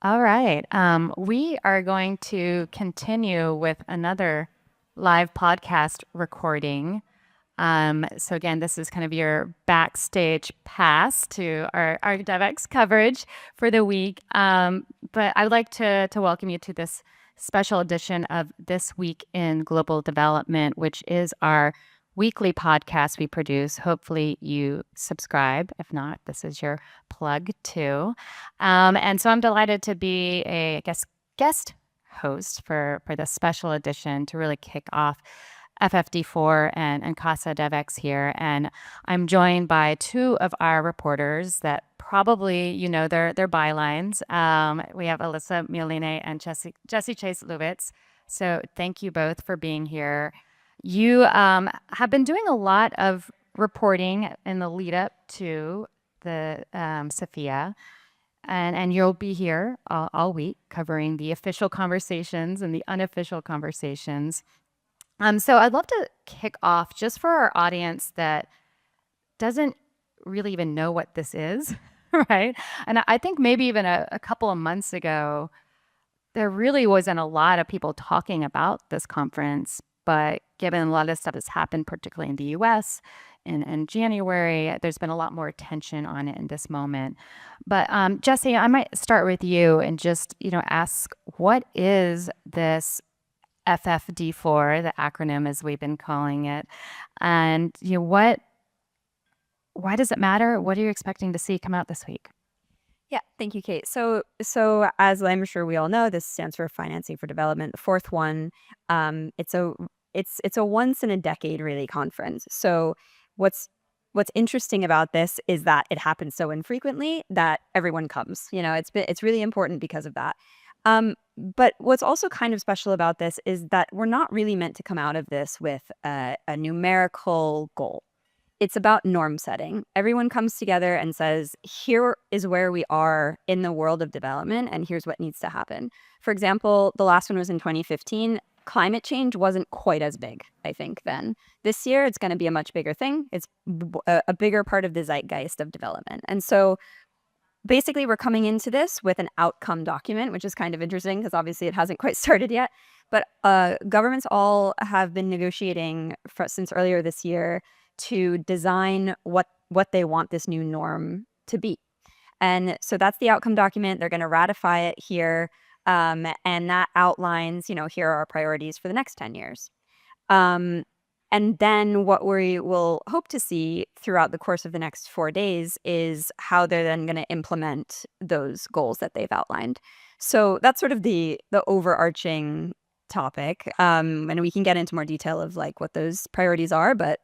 All right. We are going to continue with another live podcast recording. So again, this is kind of your backstage pass to our Devex coverage for the week. But I'd like to welcome you to this special edition of This Week in Global Development, which is our weekly podcast we produce. Hopefully you subscribe. If not, this is your plug too. And so I'm delighted to be a guest host for this special edition to really kick off FFD4 and Casa Devex here. And I'm joined by two of our reporters that probably you know their bylines. We have Alyssa Mioline and Jesse Chase Lubitz. So thank you both for being here. You have been doing a lot of reporting in the lead up to the Sevilla, and you'll be here all week covering the official conversations and the unofficial conversations. So I'd love to kick off just for our audience that doesn't really even know what this is, right? And I think maybe even a couple of months ago, there really wasn't a lot of people talking about this conference. But given a lot of stuff that's happened, particularly in the US in January, there's been a lot more attention on it in this moment. But Jesse, I might start with you and just, ask what is this FFD4, the acronym as we've been calling it, and why does it matter? What are you expecting to see come out this week? Yeah, thank you, Kate. So as I'm sure we all know, this stands for Financing for Development, the fourth one. It's a once in a decade really conference. So what's interesting about this is that it happens so infrequently that everyone comes. It's really important because of that. But what's also kind of special about this is that we're not really meant to come out of this with a numerical goal. It's about norm setting. Everyone comes together and says, here is where we are in the world of development, and here's what needs to happen. For example, the last one was in 2015. Climate change wasn't quite as big, I think, then. This year, it's going to be a much bigger thing. It's a bigger part of the zeitgeist of development. And so basically, we're coming into this with an outcome document, which is kind of interesting because obviously it hasn't quite started yet. But governments all have been negotiating since earlier this year to design what they want this new norm to be. And so that's the outcome document. They're going to ratify it here. And that outlines, here are our priorities for the next 10 years. And then what we will hope to see throughout the course of the next 4 days is how they're then going to implement those goals that they've outlined. So that's sort of the overarching topic. And we can get into more detail of like what those priorities are, but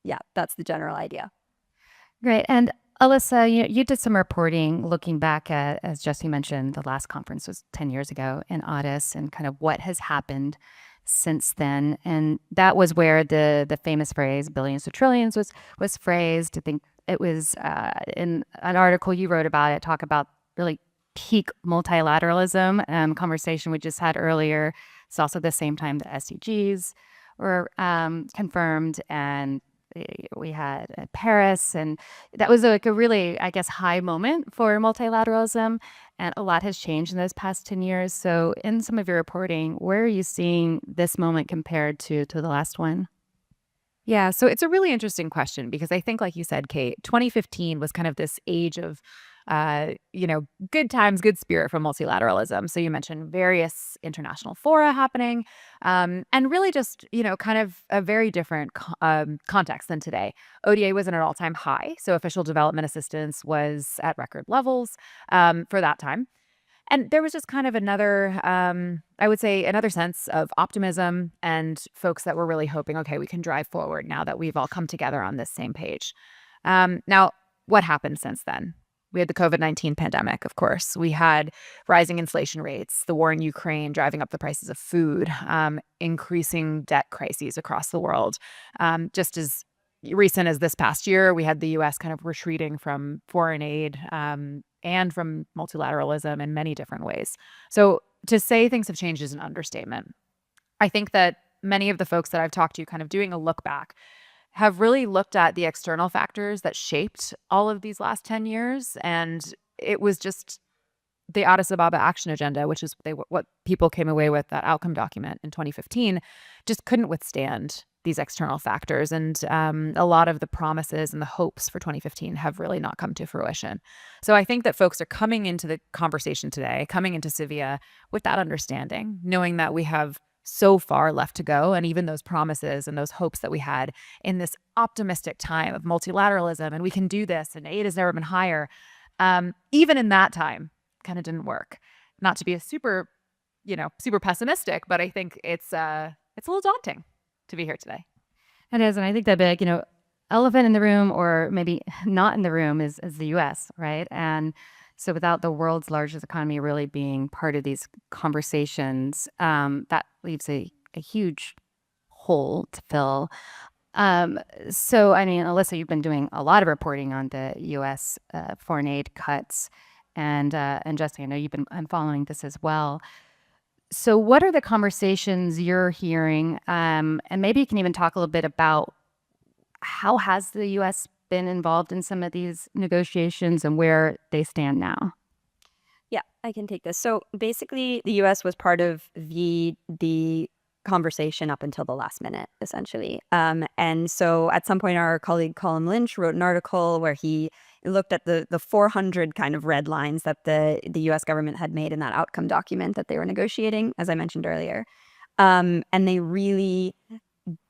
yeah, that's the general idea. Great. And Alyssa, you did some reporting looking back at, as Jesse mentioned, the last conference was 10 years ago in Addis and kind of what has happened since then. And that was where the famous phrase billions to trillions was phrased. I think it was in an article you wrote about it, talk about really peak multilateralism conversation we just had earlier. It's also the same time the SDGs were confirmed, and we had Paris, and that was like a really, I guess, high moment for multilateralism, and a lot has changed in those past 10 years. So in some of your reporting, where are you seeing this moment compared to the last one? Yeah, so it's a really interesting question because I think, like you said, Kate, 2015 was kind of this age of, good times, good spirit for multilateralism. So you mentioned various international fora happening, and really just, kind of a very different context than today. ODA was at an all-time high, so official development assistance was at record levels for that time. And there was just kind of another, I would say, another sense of optimism and folks that were really hoping, okay, we can drive forward now that we've all come together on this same page. Now, what happened since then? We had the COVID-19 pandemic, of course. We had rising inflation rates, the war in Ukraine driving up the prices of food, increasing debt crises across the world. Just as recent as this past year, we had the U.S. kind of retreating from foreign aid and from multilateralism in many different ways. So to say things have changed is an understatement. I think that many of the folks that I've talked to, kind of doing a look back, have really looked at the external factors that shaped all of these last 10 years. And it was just the Addis Ababa Action Agenda, which is what people came away with, that outcome document in 2015, just couldn't withstand these external factors. And a lot of the promises and the hopes for 2015 have really not come to fruition. So I think that folks are coming into the conversation today, coming into Sevilla with that understanding, knowing that we have so far left to go. And even those promises and those hopes that we had in this optimistic time of multilateralism, and we can do this, and aid has never been higher. Even in that time, kind of didn't work. Not to be a super pessimistic, but I think it's a little daunting to be here today. It is, and I think the big, elephant in the room, or maybe not in the room, is the U.S., right? And so without the world's largest economy really being part of these conversations, that leaves a huge hole to fill. So, I mean, Alyssa, you've been doing a lot of reporting on the U.S. Foreign aid cuts, and Jesse, I know you've been following this as well. So what are the conversations you're hearing? And maybe you can even talk a little bit about how has the U.S. been involved in some of these negotiations and where they stand now? Yeah, I can take this. So basically, the U.S. was part of the conversation up until the last minute, essentially. And so at some point, our colleague Colin Lynch wrote an article where he looked at the 400 kind of red lines that the U.S. government had made in that outcome document that they were negotiating, as I mentioned earlier. And they really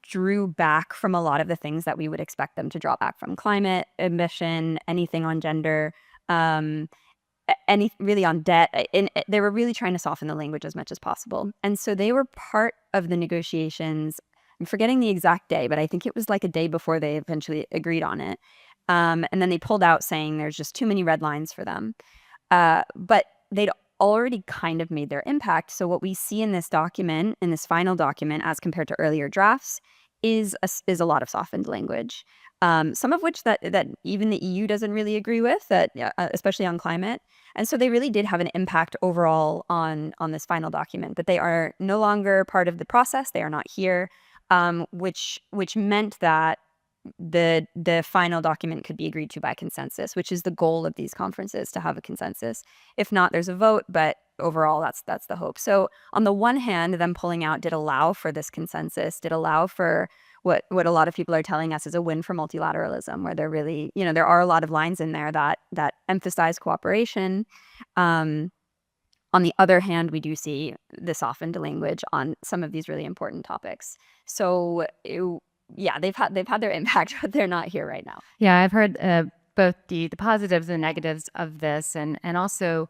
drew back from a lot of the things that we would expect them to draw back from: climate, emission, anything on gender, any really on debt. And they were really trying to soften the language as much as possible. And so they were part of the negotiations. I'm forgetting the exact day, but I think it was like a day before they eventually agreed on it. And then they pulled out, saying there's just too many red lines for them. But they'd already kind of made their impact. So what we see in this document, in this final document, as compared to earlier drafts, is a lot of softened language. Some of which that even the EU doesn't really agree with, that especially on climate. And so they really did have an impact overall on this final document. But they are no longer part of the process. They are not here, which meant that the final document could be agreed to by consensus, which is the goal of these conferences, to have a consensus. If not, there's a vote, but overall that's the hope. So on the one hand, them pulling out did allow for this consensus, did allow for what a lot of people are telling us is a win for multilateralism, where there really, there are a lot of lines in there that emphasize cooperation. On the other hand, we do see the softened language on some of these really important topics. So yeah, they've had their impact, but they're not here right now. Yeah, I've heard both the positives and negatives of this, and also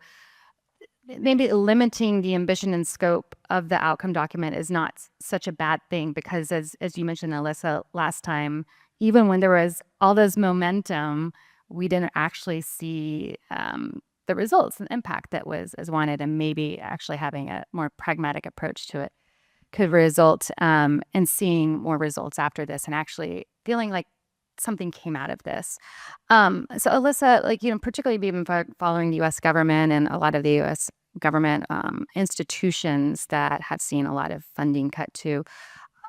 maybe limiting the ambition and scope of the outcome document is not such a bad thing, because as you mentioned, Alyssa, last time, even when there was all this momentum, we didn't actually see the results and impact that was as wanted, and maybe actually having a more pragmatic approach to it could result in seeing more results after this and actually feeling like something came out of this. So Alyssa, particularly being following the U.S. government and a lot of the U.S. government institutions that have seen a lot of funding cut too,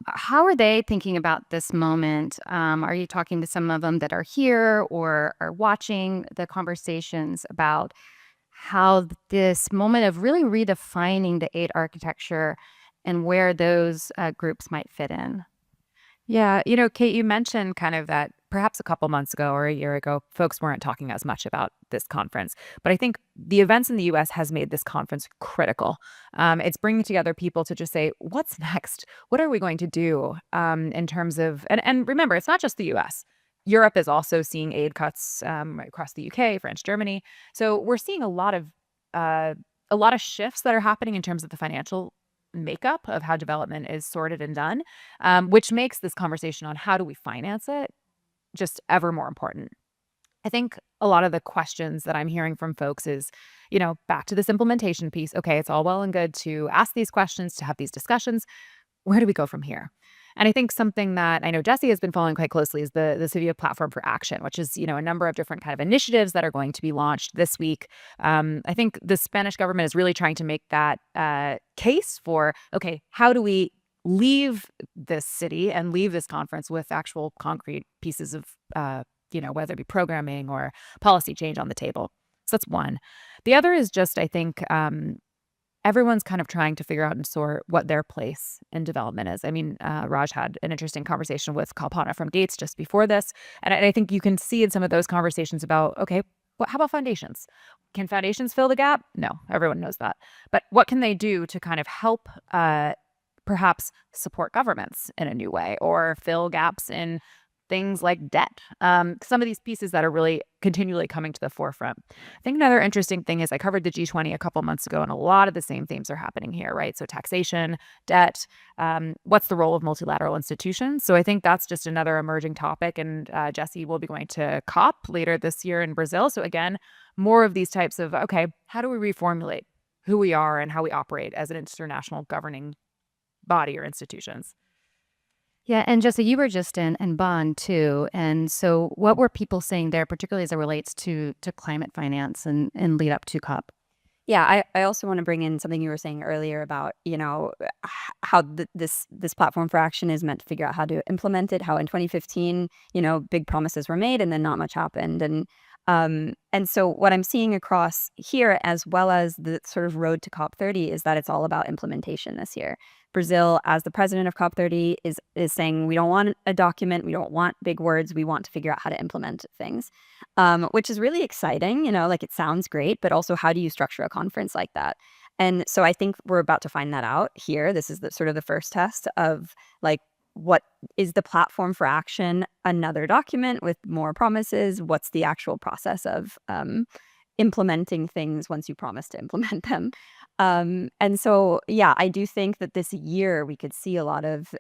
how are they thinking about this moment? Are you talking to some of them that are here or are watching the conversations about how this moment of really redefining the aid architecture and where those groups might fit in? Yeah, Kate, you mentioned kind of that perhaps a couple months ago or a year ago, folks weren't talking as much about this conference. But I think the events in the U.S. has made this conference critical. It's bringing together people to just say, what's next? What are we going to do in terms of, and remember, it's not just the U.S. Europe is also seeing aid cuts right across the U.K., France, Germany. So we're seeing a lot of shifts that are happening in terms of the financial makeup of how development is sorted and done, which makes this conversation on how do we finance it just ever more important. I think a lot of the questions that I'm hearing from folks is, back to this implementation piece. Okay, it's all well and good to ask these questions, to have these discussions. Where do we go from here? And I think something that I know Jesse has been following quite closely is the Sevilla Platform for Action, which is, a number of different kind of initiatives that are going to be launched this week. I think the Spanish government is really trying to make that case for, okay, how do we leave this city and leave this conference with actual concrete pieces of, whether it be programming or policy change on the table. So that's one. The other is just, I think, everyone's kind of trying to figure out and sort what their place in development is. I mean, Raj had an interesting conversation with Kalpana from Gates just before this. And I think you can see in some of those conversations about, okay, how about foundations? Can foundations fill the gap? No, everyone knows that. But what can they do to kind of help perhaps support governments in a new way or fill gaps in things like debt? Some of these pieces that are really continually coming to the forefront. I think another interesting thing is I covered the G20 a couple months ago, and a lot of the same themes are happening here, right? So taxation, debt, what's the role of multilateral institutions? So I think that's just another emerging topic. And Jesse will be going to COP later this year in Brazil. So again, more of these types of, okay, how do we reformulate who we are and how we operate as an international governing body or institutions? Yeah, and Jesse, you were just in Bonn too, and so what were people saying there, particularly as it relates to climate finance and lead up to COP? Yeah, I also want to bring in something you were saying earlier about, how this platform for action is meant to figure out how to implement it, how in 2015, big promises were made and then not much happened. And so what I'm seeing across here, as well as the sort of road to COP30, is that it's all about implementation this year. Brazil, as the president of COP30, is saying we don't want a document, we don't want big words, we want to figure out how to implement things, which is really exciting. Like it sounds great, but also how do you structure a conference like that? And so I think we're about to find that out here. This is sort of the first test of like, what is the platform for action? Another document with more promises? What's the actual process of implementing things once you promise to implement them? And so, yeah, I do think that this year we could see a lot of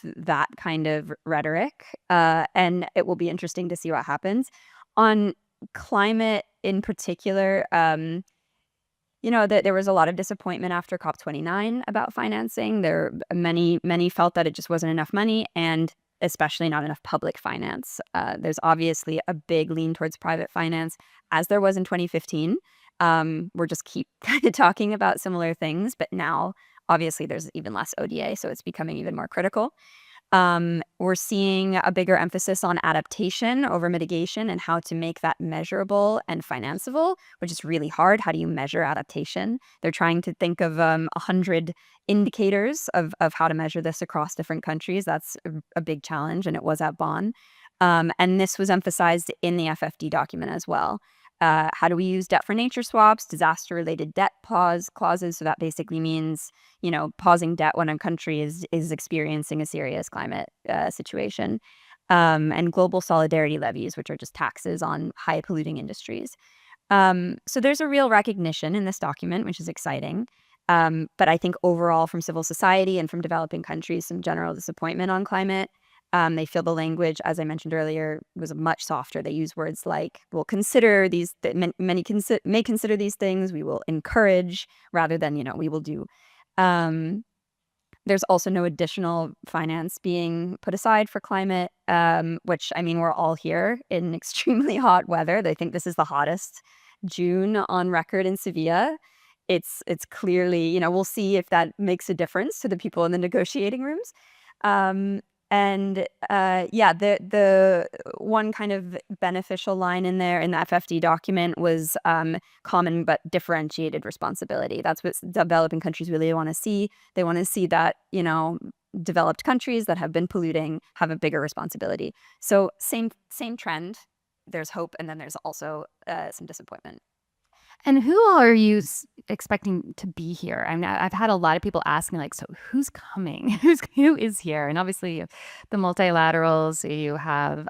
that kind of rhetoric, and it will be interesting to see what happens on climate in particular. That there was a lot of disappointment after COP29 about financing. Many felt that it just wasn't enough money, and especially not enough public finance. There's obviously a big lean towards private finance, as there was in 2015. We're just keep kind of talking about similar things, but now obviously there's even less ODA, so it's becoming even more critical. We're seeing a bigger emphasis on adaptation over mitigation and how to make that measurable and financeable, which is really hard. How do you measure adaptation? They're trying to think of 100 indicators of how to measure this across different countries. That's a big challenge, and it was at Bonn. And this was emphasized in the FFD document as well. How do we use debt for nature swaps, disaster-related debt pause clauses? So that basically means, pausing debt when a country is experiencing a serious climate situation, and global solidarity levies, which are just taxes on high polluting industries. So there's a real recognition in this document, which is exciting. But I think overall from civil society and from developing countries, some general disappointment on climate. They feel the language, as I mentioned earlier, was much softer. They use words like, we'll consider these, many may consider these things, we will encourage, rather than, we will do. There's also no additional finance being put aside for climate, which, I mean, we're all here in extremely hot weather. They think this is the hottest June on record in Sevilla. It's clearly, we'll see if that makes a difference to the people in the negotiating rooms. The one kind of beneficial line in there in the FFD document was common but differentiated responsibility. That's what developing countries really want to see. They want to see that, developed countries that have been polluting have a bigger responsibility. So same trend. There's hope, and then there's also some disappointment. And who all are you expecting to be here? I mean, I've had a lot of people asking, like, so who's coming? Who is here? And obviously, the multilaterals. You have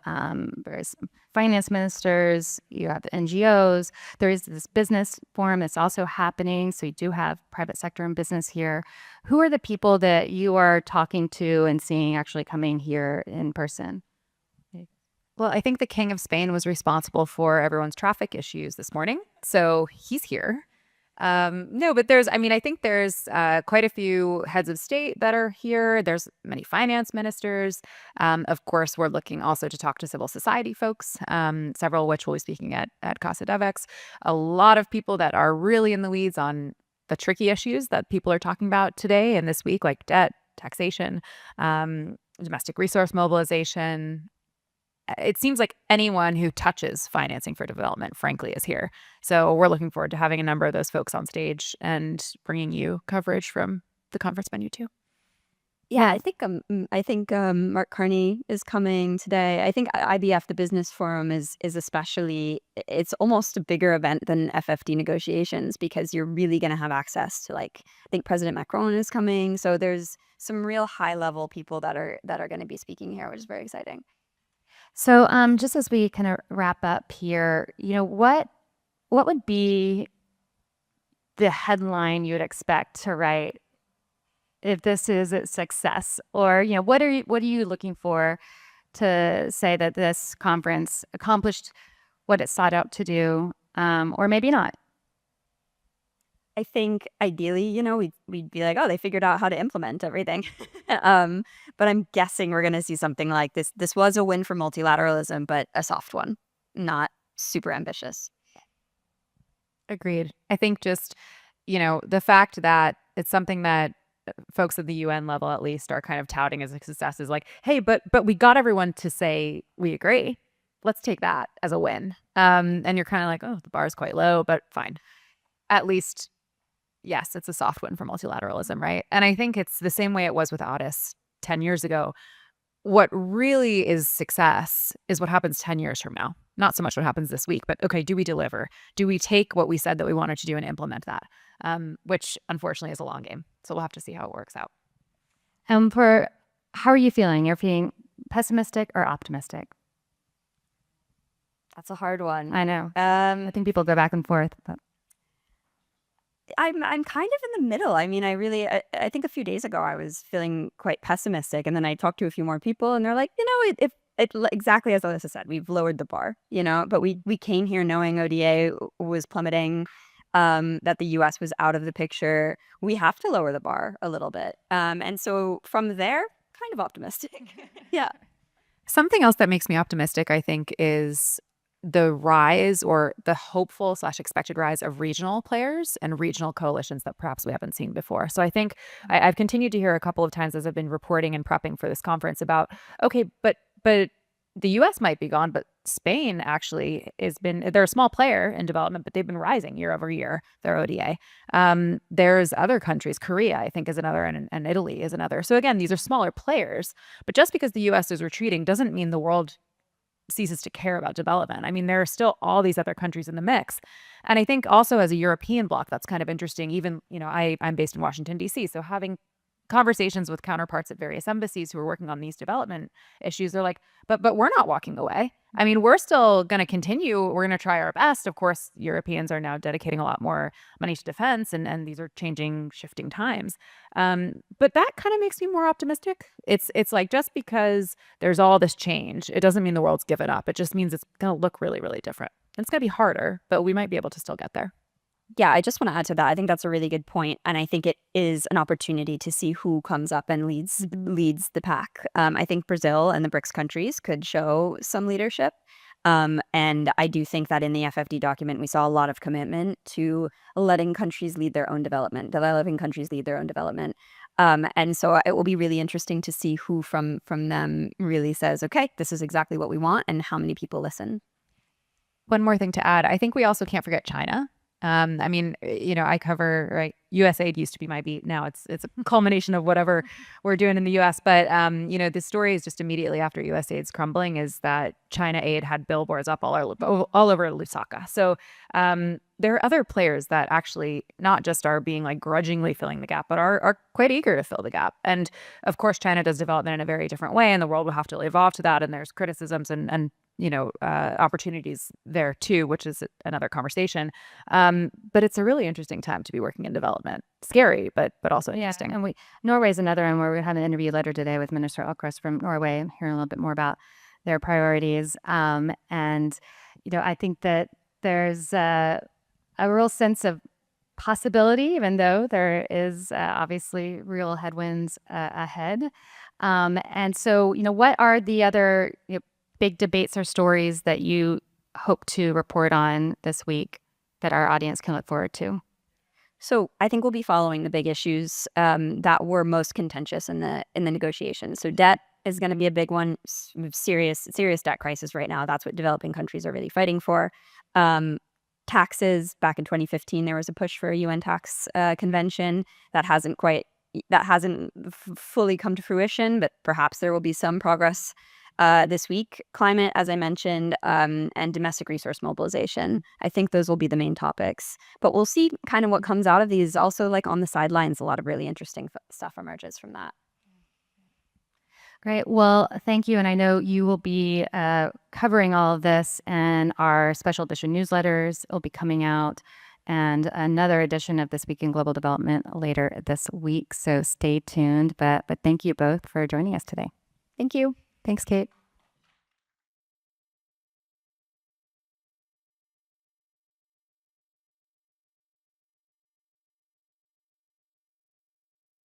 various finance ministers. You have the NGOs. There is this business forum that's also happening. So you do have private sector and business here. Who are the people that you are talking to and seeing actually coming here in person? Well, I think the King of Spain was responsible for everyone's traffic issues this morning. So he's here. No, but I think there's quite a few heads of state that are here. There's many finance ministers. Of course, we're looking also to talk to civil society folks, several of which will be speaking at Casa Devex. A lot of people that are really in the weeds on the tricky issues that people are talking about today and this week, like debt, taxation, domestic resource mobilization, it seems like anyone who touches financing for development, frankly, is here. So we're looking forward to having a number of those folks on stage and bringing you coverage from the conference venue too. Yeah, I think Mark Carney is coming today. I think IBF, the Business Forum, is especially, it's almost a bigger event than FFD negotiations because you're really going to have access to, like, I think President Macron is coming. So there's some real high level people that are going to be speaking here, which is very exciting. So just as we kind of wrap up here, what would be the headline you would expect to write if this is a success? Or, what are you looking for to say that this conference accomplished what it sought out to do, or maybe not? I think ideally, we'd be like, oh, they figured out how to implement everything. But I'm guessing we're going to see something like this. This was a win for multilateralism, but a soft one, not super ambitious. Agreed. I think just, the fact that it's something that folks at the UN level, at least, are kind of touting as a success is like, hey, but we got everyone to say we agree. Let's take that as a win. And you're kind of like, oh, the bar is quite low, but fine. At least, yes, it's a soft win for multilateralism, right? And I think it's the same way it was with Addis 10 years ago. What really is success is what happens 10 years from now. Not so much what happens this week, but okay, do we deliver? Do we take what we said that we wanted to do and implement that? Which unfortunately is a long game. So we'll have to see how it works out. How are you feeling? You're feeling pessimistic or optimistic? That's a hard one. I know. I think people go back and forth. But I'm kind of in the middle. I mean, I think a few days ago I was feeling quite pessimistic, and then I talked to a few more people, and they're like, it exactly as Alyssa said, we've lowered the bar, but we came here knowing ODA was plummeting, that the US was out of the picture. We have to lower the bar a little bit. And so from there, kind of optimistic. Yeah. Something else that makes me optimistic, I think, is the rise or the hopeful / expected rise of regional players and regional coalitions that perhaps we haven't seen before. So I think I've continued to hear a couple of times as I've been reporting and prepping for this conference about, okay, but the US might be gone, but Spain actually they're a small player in development, but they've been rising year over year, their ODA. There's other countries, Korea, I think, is another, and Italy is another. So again, these are smaller players, but just because the US is retreating doesn't mean the world ceases to care about development. I mean, there are still all these other countries in the mix. And I think also as a European bloc, that's kind of interesting. Even, I'm based in Washington, D.C., so having conversations with counterparts at various embassies who are working on these development issues, they're like, but we're not walking away. I mean, we're still going to continue. We're going to try our best. Of course, Europeans are now dedicating a lot more money to defense, and these are changing, shifting times. But that kind of makes me more optimistic. It's like, just because there's all this change, it doesn't mean the world's given up. It just means it's going to look really, really different. It's going to be harder, but we might be able to still get there. Yeah, I just want to add to that. I think that's a really good point, and I think it is an opportunity to see who comes up and leads the pack. I think Brazil and the BRICS countries could show some leadership, and I do think that in the FFD document we saw a lot of commitment to letting countries lead their own development, developing countries lead their own development, and so it will be really interesting to see who from them really says, okay, this is exactly what we want, and how many people listen. One more thing to add, I think we also can't forget China. I mean, I cover, right, USAID used to be my beat. Now it's a culmination of whatever we're doing in the US. But, the story is just immediately after USAID's crumbling is that China aid had billboards up all over Lusaka. So there are other players that actually not just are being like grudgingly filling the gap, but are quite eager to fill the gap. And of course, China does development in a very different way, and the world will have to evolve to that. And there's criticisms and opportunities there too, which is another conversation. But it's a really interesting time to be working in development. Scary, but also interesting. Yeah, and Norway is another one where we had an interview later today with Minister Alcross from Norway, and hearing a little bit more about their priorities. And I think that there's a real sense of possibility, even though there is obviously real headwinds ahead. And so, what are the other big debates or stories that you hope to report on this week that our audience can look forward to? So I think we'll be following the big issues that were most contentious in the negotiations. So debt, is going to be a big one. Serious debt crisis right now. That's what developing countries are really fighting for. Taxes. Back in 2015, there was a push for a UN tax convention that hasn't fully come to fruition, but perhaps there will be some progress this week. Climate, as I mentioned, and domestic resource mobilization. I think those will be the main topics. But we'll see kind of what comes out of these. Also, like on the sidelines, a lot of really interesting stuff emerges from that. Great. Well, thank you. And I know you will be covering all of this in our special edition newsletters. It'll be coming out, and another edition of This Week in Global Development later this week. So stay tuned. But thank you both for joining us today. Thank you. Thanks, Kate.